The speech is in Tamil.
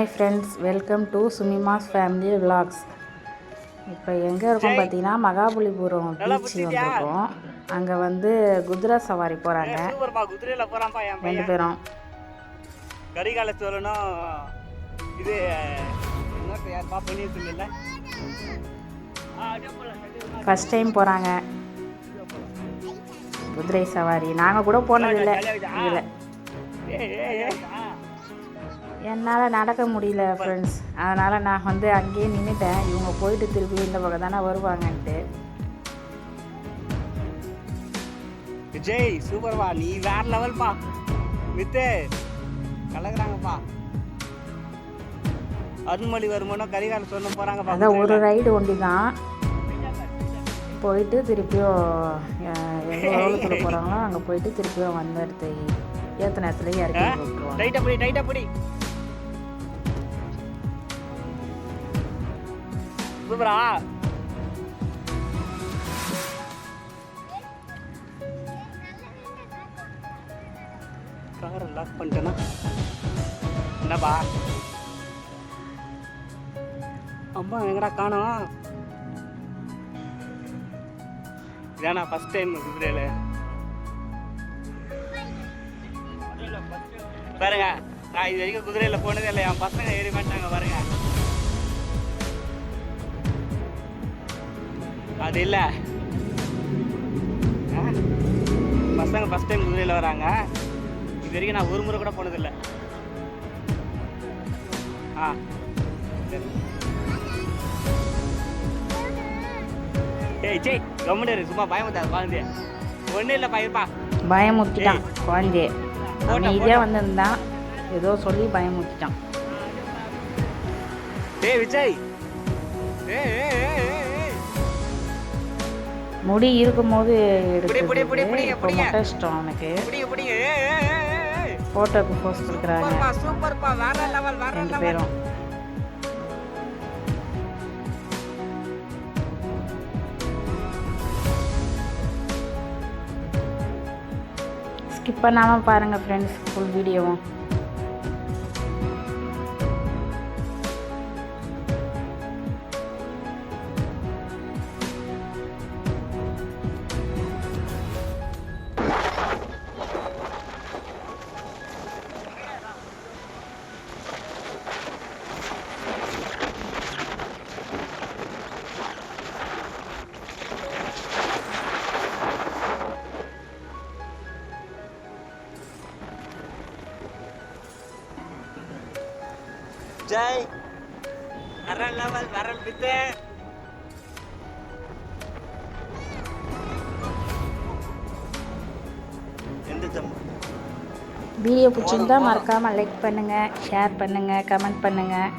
Hi friends, welcome to Sumimas family vlogs. இப்போ எங்கே இருக்கோம் பார்த்தீங்கன்னா மகாபலிபுரம் பீச் வந்திருக்கோம். அங்கே வந்து குதிரை சவாரி போகிறாங்க. குதிரையில் போகிறான்ப்பா என் ரெண்டு பேரும். கரிகால சோழனும் இது யாருப்பா பொன்னியின் செல்வன்ல ஃபஸ்ட் டைம் போகிறாங்க குதிரை சவாரி. நாங்கள் கூட போனதில்லை இதில். என்னால் நடக்க முடியல ஃப்ரெண்ட்ஸ், அதனால் நான் வந்து அங்கேயே நின்றுட்டேன். இவங்க போயிட்டு திருப்பி இந்த பக்கம் தானே வருவாங்கன்ட்டு. விஜய் சூப்பர்ப்பா, நீ வேற லெவல்ப்பா. மித்து கலக்குறாங்கப்பா. அருண்மொழி வருமானம் கரிகால சொல்ல போகிறாங்கப்பா. அதான் ஒரு ரைடு ஒண்டி தான் போயிட்டு திருப்பியும் எங்கே எவ்வளோத்துல போகிறாங்களோ அங்கே போயிட்டு திருப்பியும் வந்துடுது. ஏற்ற நேரத்தில் இறக்கி விட்டுருவோம். டைட்டாக பிடி சூப்பரா. காரை லாக் பண்ணிட்டேன்னா என்னப்பா? அம்மா எங்கடா காணோம்? இதானா ஃபர்ஸ்ட் டைம் குதிரையில் பாருங்க. நான் இது வரைக்கும் குதிரையில் போனதே இல்லை. என் பசங்க ஏறி மாட்டாங்க பாருங்க. அது இல்லை, பசங்க ஃபஸ்ட் டைம் குதிரையில் வராங்க. இது வரைக்கும் நான் ஒரு முறை கூட போனதில்லை. ஏய் ஜெய் கம்முனு சும்மா பயமுத்தாது குழந்தைய. ஒன்றும் இல்லை பயிருப்பா. பயமுத்திட்டான் குழந்தைய. அமைதியாக வந்திருந்தான், ஏதோ சொல்லி பயமுத்திட்டான். ஏய் விஜய், முடி இருக்கும்போது எடுத்து இஷ்டம் அவனுக்கு. ஃபோட்டோக்கு போஸ்ட் கொடுக்குறாங்க ரெண்டு பேரும். ஸ்கிப் பண்ணாமல் பாருங்கள் ஃப்ரெண்ட்ஸ் ஃபுல் வீடியோவும். ஜெய் வேற லெவல், வேற பித்து. வீடியோ பிடிச்சிருந்தா மறக்காமல் லைக் பண்ணுங்கள், ஷேர் பண்ணுங்கள், கமெண்ட் பண்ணுங்கள்.